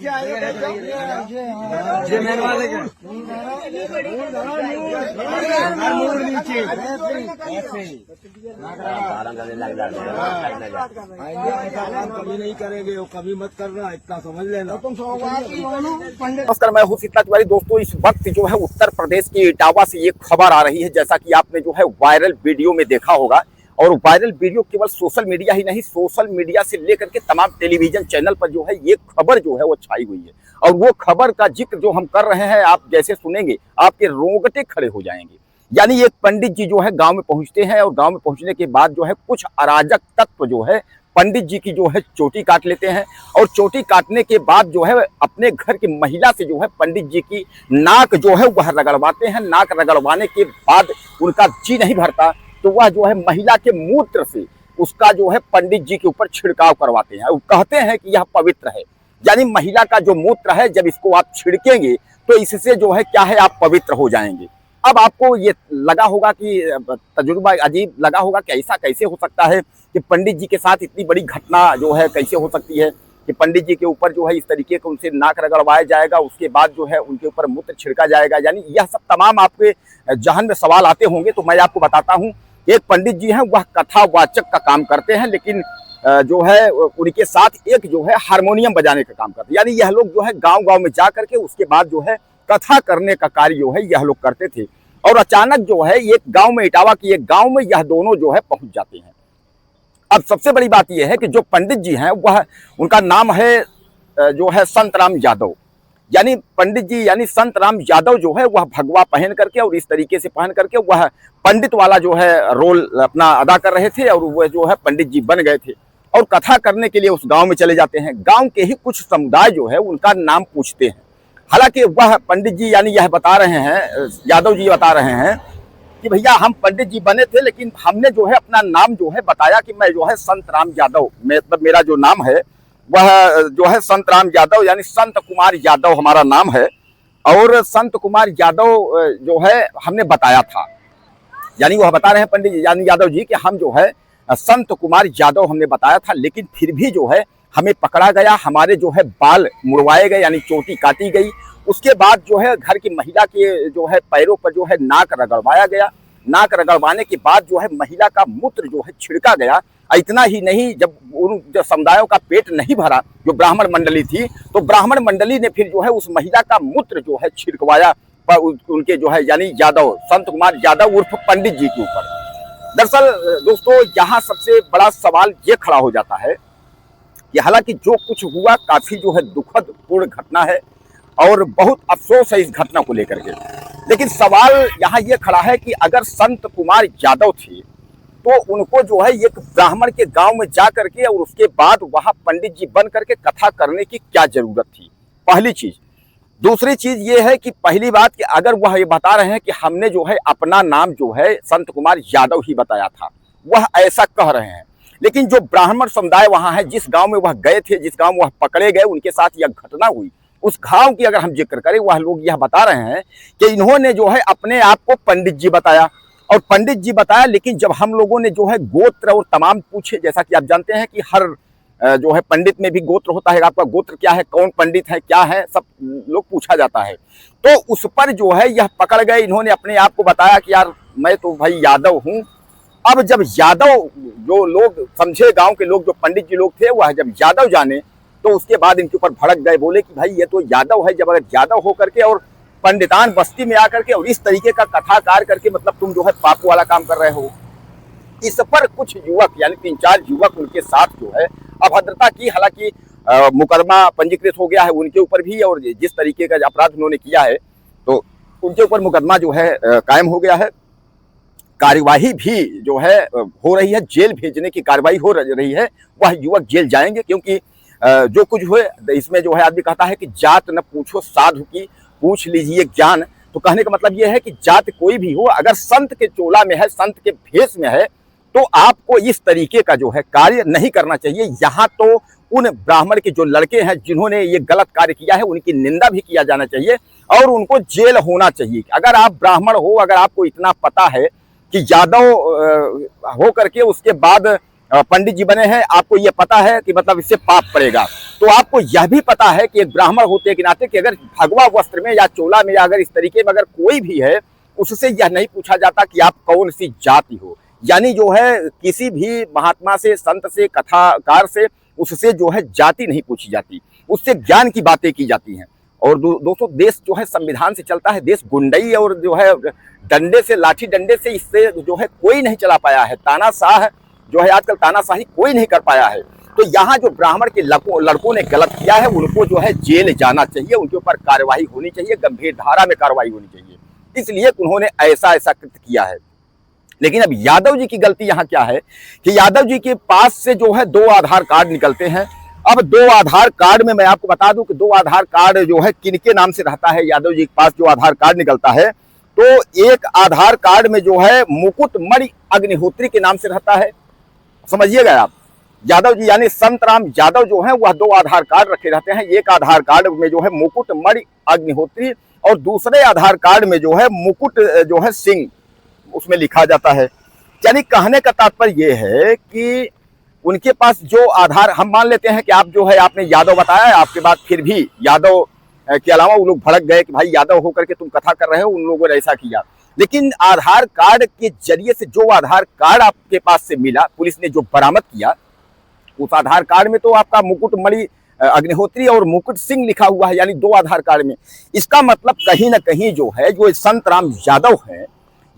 कभी नहीं करेंगे, वो कभी मत करना, इतना समझ लेना। नमस्कार, मैं हूँ सीता तिवारी। दोस्तों, इस वक्त जो है उत्तर प्रदेश की इटावा से ये खबर आ रही है, जैसा कि आपने जो है वायरल वीडियो में देखा होगा। और वायरल वीडियो केवल सोशल मीडिया ही नहीं, सोशल मीडिया से लेकर के तमाम टेलीविजन चैनल पर जो है ये खबर जो है वो छाई हुई है। और वो खबर का जिक्र जो हम कर रहे हैं, आप जैसे सुनेंगे आपके रोंगटे खड़े हो जाएंगे। यानी एक पंडित जी जो है गांव में पहुंचते हैं और गांव में पहुंचने के बाद जो है कुछ अराजक तत्व जो है पंडित जी की जो है चोटी काट लेते हैं। और चोटी काटने के बाद जो है अपने घर की महिला से जो है पंडित जी की नाक जो है वह रगड़वाते हैं। नाक रगड़वाने के बाद उनका जी नहीं भरता तो वह जो है महिला के मूत्र से उसका जो है पंडित जी के ऊपर छिड़काव करवाते हैं। और कहते हैं कि यह पवित्र है, यानी महिला का जो मूत्र है जब इसको आप छिड़केंगे तो इससे जो है क्या है, आप पवित्र हो जाएंगे। अब आपको ये लगा होगा कि तजुर्बा अजीब लगा होगा कि ऐसा कैसे हो सकता है कि पंडित जी के साथ इतनी बड़ी घटना जो है कैसे हो सकती है कि पंडित जी के ऊपर जो है इस तरीके का उनसे नाक रगड़वाया जाएगा, उसके बाद जो है उनके ऊपर मूत्र छिड़का जाएगा। यानी यह सब तमाम आपके जहन में सवाल आते होंगे। तो मैं आपको बताता हूँ, एक पंडित जी हैं वह कथावाचक का काम करते हैं, लेकिन जो है उनके साथ एक जो है हारमोनियम बजाने का काम करते हैं। यानी यह लोग जो है गाँव गाँव में जा करके उसके बाद जो है कथा करने का कार्य जो है यह लोग करते थे। और अचानक जो है एक गांव में, इटावा की एक गांव में यह दोनों जो है पहुंच जाते हैं। अब सबसे बड़ी बात यह है कि जो पंडित जी हैं वह, उनका नाम है जो है संत राम यादव। यानी पंडित जी यानी संत राम यादव जो है वह भगवा पहन करके और इस तरीके से पहन करके वह पंडित वाला जो है रोल अपना अदा कर रहे थे और वह जो है पंडित जी बन गए थे और कथा करने के लिए उस गांव में चले जाते हैं। गांव के ही कुछ समुदाय जो है उनका नाम पूछते हैं। हालांकि वह पंडित जी यानी यह बता रहे हैं, यादव जी बता रहे हैं कि भैया हम पंडित जी बने थे, लेकिन हमने जो है अपना नाम जो है बताया कि मैं जो है संत राम यादव, मतलब मेरा जो नाम है वह जो है संत राम यादव यानी संत कुमार यादव हमारा नाम है। और संत कुमार यादव जो है हमने बताया था, यानी वह बता रहे हैं पंडित जी यानी यादव जी कि हम जो है संत कुमार यादव हमने बताया था, लेकिन फिर भी जो है हमें पकड़ा गया, हमारे जो है बाल मुड़वाए गए यानी चोटी काटी गई। उसके बाद जो है घर की महिला के जो है पैरों पर जो है नाक रगड़वाया गया। नाक रगड़वाने के बाद जो है महिला का मूत्र जो है छिड़का गया। इतना ही नहीं, जब उन जो समुदायों का पेट नहीं भरा, जो ब्राह्मण मंडली थी, तो ब्राह्मण मंडली ने फिर जो है उस महिला का मूत्र जो है छिड़कवाया उनके जो है यानी यादव, संत कुमार यादव उर्फ पंडित जी के ऊपर। दरअसल दोस्तों, यहाँ सबसे बड़ा सवाल ये खड़ा हो जाता है कि हालांकि जो कुछ हुआ काफी जो है दुखद पूर्ण घटना है और बहुत अफसोस है इस घटना को लेकर के, लेकिन सवाल यहाँ ये खड़ा है कि अगर संत कुमार यादव थे तो उनको जो है एक ब्राह्मण के गांव में जा करके और उसके बाद वहां पंडित जी बन करके कथा करने की क्या जरूरत थी, पहली चीज। दूसरी चीज ये है कि पहली बात कि अगर वह ये बता रहे हैं कि हमने जो है अपना नाम जो है संत कुमार यादव ही बताया था, वह ऐसा कह रहे हैं, लेकिन जो ब्राह्मण समुदाय वहां है, जिस गांव में वह गए थे, जिस गांव में वह पकड़े गए, उनके साथ यह घटना हुई, उस गांव की अगर हम जिक्र करें, वह लोग यह बता रहे हैं कि इन्होंने जो है अपने आप को पंडित जी बताया और पंडित जी बताया, लेकिन जब हम लोगों ने जो है गोत्र और तमाम पूछे, जैसा कि आप जानते हैं कि हर जो है पंडित में भी गोत्र होता है, आपका गोत्र क्या है, कौन पंडित है, क्या है, सब लोग पूछा जाता है। तो उस पर जो है यह पकड़ गए, इन्होंने अपने आप को बताया कि यार मैं तो भाई यादव हूँ। अब जब यादव जो लोग समझे, गांव के लोग, जो पंडित जी लोग थे, वह जब यादव जाने तो उसके बाद इनके ऊपर भड़क गए, बोले कि भाई ये तो यादव है। जब अगर यादव हो करके और पंडितान बस्ती में आकर के और इस तरीके का कथाकार करके मतलब तुम जो है पाप वाला काम कर रहे हो। इस पर कुछ युवक यानी 3-4 युवक उनके साथ जो है अभद्रता की, हालांकि मुकदमा पंजीकृत हो गया है उनके ऊपर भी, और जिस तरीके का अपराध उन्होंने किया है तो उनके ऊपर मुकदमा जो है कायम हो गया है। कार्यवाही भी जो है हो रही है, जेल भेजने की कार्रवाई हो रही है। वह युवक जेल जाएंगे, क्योंकि जो कुछ हुए इसमें जो है आदमी कहता है कि जात न पूछो साधु की, पूछ लीजिए ज्ञान। तो कहने का मतलब यह है कि जात कोई भी हो, अगर संत के चोला में है, संत के भेष में है, तो आपको इस तरीके का जो है कार्य नहीं करना चाहिए। यहाँ तो उन ब्राह्मण के जो लड़के हैं जिन्होंने ये गलत कार्य किया है, उनकी निंदा भी किया जाना चाहिए और उनको जेल होना चाहिए। अगर आप ब्राह्मण हो, अगर आपको इतना पता है कि यादव हो करके उसके बाद पंडित जी बने हैं, आपको ये पता है कि मतलब इससे पाप पड़ेगा। तो आपको यह भी पता है कि एक ब्राह्मण होते के नाते कि अगर भगवा वस्त्र में या चोला में या अगर इस तरीके में अगर कोई भी है, उससे यह नहीं पूछा जाता कि आप कौन सी जाति हो। यानी जो है किसी भी महात्मा से, संत से, कथाकार से, उससे जो है जाति नहीं पूछी जाती, उससे ज्ञान की बातें की जाती हैं। और दोस्तों, देश जो है संविधान से चलता है, देश गुंडई और जो है डंडे से, लाठी डंडे से इससे जो है कोई नहीं चला पाया है। तानाशाह जो है आजकल तानाशाही कोई नहीं कर पाया है। तो यहाँ जो ब्राह्मण के लड़कों ने गलत किया है, उनको जो है जेल जाना चाहिए, उनके ऊपर कार्रवाई होनी चाहिए, गंभीर धारा में कार्रवाई होनी चाहिए। इसलिए उन्होंने ऐसा कृत्य किया है। लेकिन अब यादव जी की गलती यहाँ क्या है कि यादव जी के पास से जो है 2 आधार कार्ड निकलते हैं। अब 2 आधार कार्ड में मैं आपको बता दूं कि 2 आधार कार्ड जो है किनके नाम से रहता है। यादव जी के पास जो आधार कार्ड निकलता है, तो एक आधार कार्ड में जो है मुकुटमणि अग्निहोत्री के नाम से रहता है। समझिएगा आप, यादव जी यानी संतराम यादव जो है वह 2 आधार कार्ड रखे रहते हैं। एक आधार कार्ड में जो है मुकुटमणि अग्निहोत्री और दूसरे आधार कार्ड में जो है मुकुट जो है सिंह उसमें लिखा जाता है। यानी कहने का तात्पर्य यह है कि उनके पास जो आधार, हम मान लेते हैं कि आप जो है आपने यादव बताया है, आपके बाद फिर भी यादव के अलावा वो लोग भड़क गए कि भाई यादव होकर के तुम कथा कर रहे हो, उन लोगों ने ऐसा किया। लेकिन आधार कार्ड के जरिए से जो आधार कार्ड आपके पास से मिला, पुलिस ने जो बरामद किया, उस आधार कार्ड में तो आपका मुकुटमणि अग्निहोत्री और मुकुट सिंह लिखा हुआ है, यानी 2 आधार कार्ड में। इसका मतलब कहीं ना कहीं जो है जो संतराम यादव है,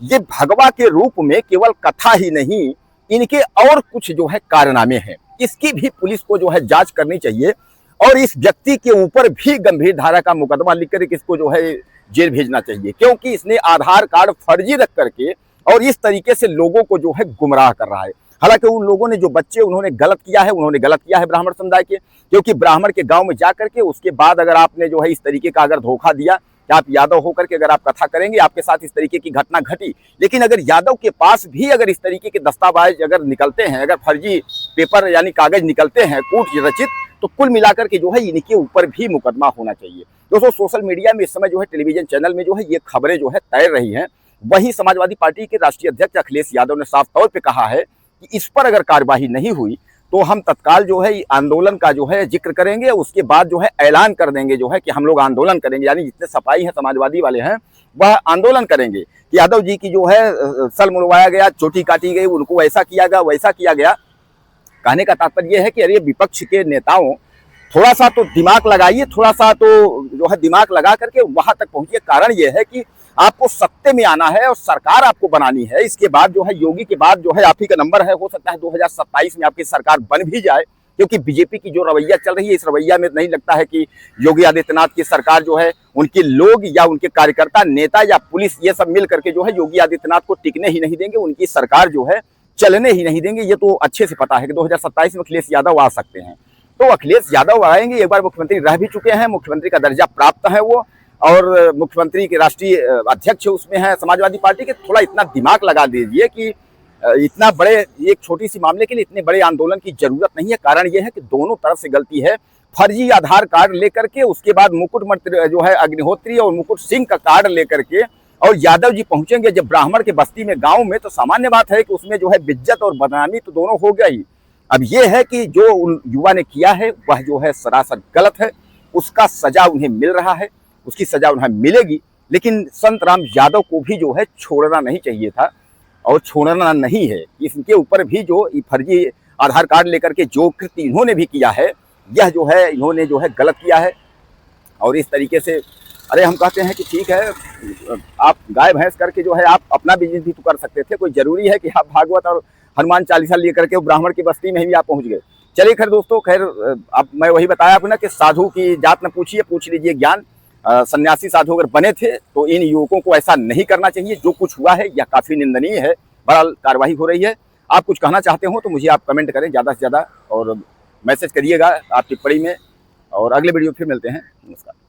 ये भगवा के रूप में केवल कथा ही नहीं, इनके और कुछ जो है कारनामे हैं। इसकी भी पुलिस को जो है जांच करनी चाहिए और इस व्यक्ति के ऊपर भी गंभीर धारा का मुकदमा लिख कर इसको जो है जेल भेजना चाहिए, क्योंकि इसने आधार कार्ड फर्जी रख करके और इस तरीके से लोगों को जो है गुमराह कर रहा है। हालांकि उन लोगों ने जो बच्चे उन्होंने गलत किया है ब्राह्मण समुदाय के, क्योंकि ब्राह्मण के गांव में जाकर के उसके बाद अगर आपने जो है इस तरीके का अगर धोखा दिया कि आप यादव होकर के अगर आप कथा करेंगे, आपके साथ इस तरीके की घटना घटी। लेकिन अगर यादव के पास भी अगर इस तरीके के दस्तावेज अगर निकलते हैं, अगर फर्जी पेपर यानी कागज निकलते हैं कूट रचित, तो कुल मिलाकर के जो है इनके ऊपर भी मुकदमा होना चाहिए। दोस्तों, सोशल मीडिया में इस समय जो है टेलीविजन चैनल में जो है ये खबरें जो है तैर रही हैं। वहीं समाजवादी पार्टी के राष्ट्रीय अध्यक्ष अखिलेश यादव ने साफ तौर पर कहा है कि इस पर अगर कार्यवाही नहीं हुई तो हम तत्काल जो है आंदोलन का जो है जिक्र करेंगे। उसके बाद जो है ऐलान कर देंगे जो है कि हम लोग आंदोलन करेंगे, यानी जितने सफाई है समाजवादी वाले हैं वह आंदोलन करेंगे कि यादव जी की जो है सर मुड़वाया गया, चोटी काटी गई, उनको ऐसा किया गया, वैसा किया गया। कहने का तात्पर्य यह है कि अरे विपक्ष के नेताओं, थोड़ा सा तो दिमाग लगाइए, थोड़ा सा तो जो है दिमाग लगा करके वहां तक पहुंचिए। कारण यह है कि आपको सत्ते में आना है और सरकार आपको बनानी है। इसके बाद जो है योगी के बाद जो है आप ही का नंबर है। हो सकता है 2027 में आपकी सरकार बन भी जाए, क्योंकि बीजेपी की जो रवैया चल रही है, इस रवैया में नहीं लगता है कि योगी आदित्यनाथ की सरकार जो है उनके लोग या उनके कार्यकर्ता, नेता या पुलिस ये सब मिल करके जो है योगी आदित्यनाथ को टिकने ही नहीं देंगे, उनकी सरकार जो है चलने ही नहीं देंगे। ये तो अच्छे से पता है कि 2027 में अखिलेश यादव आ सकते हैं। तो अखिलेश यादव आएंगे, एक बार मुख्यमंत्री रह भी चुके हैं, मुख्यमंत्री का दर्जा प्राप्त है वो, और मुख्यमंत्री के राष्ट्रीय अध्यक्ष उसमें है समाजवादी पार्टी के। थोड़ा इतना दिमाग लगा दीजिए कि इतना बड़े एक छोटी सी मामले के लिए इतने बड़े आंदोलन की जरूरत नहीं है। कारण यह है कि दोनों तरफ से गलती है। फर्जी आधार कार्ड लेकर के उसके बाद मुकुटमणि जो है अग्निहोत्री और मुकुट सिंह का कार्ड लेकर के और यादव जी पहुंचेंगे जब ब्राह्मण के बस्ती में, गांव में, तो सामान्य बात है कि उसमें जो है बेइज्जत और बदनामी तो दोनों हो गया ही। अब यह है कि जो उन युवा ने किया है वह जो है सरासर गलत है, उसका सजा उन्हें मिल रहा है, उसकी सजा उन्हें मिलेगी। लेकिन संतराम यादव को भी जो है छोड़ना नहीं चाहिए था और छोड़ना नहीं है। इनके ऊपर भी जो फर्जी आधार कार्ड लेकर के जो कृत्य इन्होंने भी किया है, यह जो है इन्होंने जो है गलत किया है। और इस तरीके से अरे हम कहते हैं कि ठीक है, आप गाय भैंस करके जो है आप अपना बिजनेस भी तो कर सकते थे। कोई जरूरी है कि आप भागवत और हनुमान चालीसा लेकर के ब्राह्मण की बस्ती में भी आप पहुंच गए। चलिए खैर दोस्तों, खैर अब मैं वही बताया आपको ना कि साधु की जात में पूछिए, पूछ लीजिए ज्ञान। सन्यासी साधु अगर बने थे तो इन युवकों को ऐसा नहीं करना चाहिए। जो कुछ हुआ है यह काफी निंदनीय है। बहरहाल कार्रवाई हो रही है। आप कुछ कहना चाहते हो तो मुझे आप कमेंट करें ज़्यादा से ज़्यादा और मैसेज करिएगा आप टिप्पणी में। और अगले वीडियो फिर मिलते हैं। नमस्कार।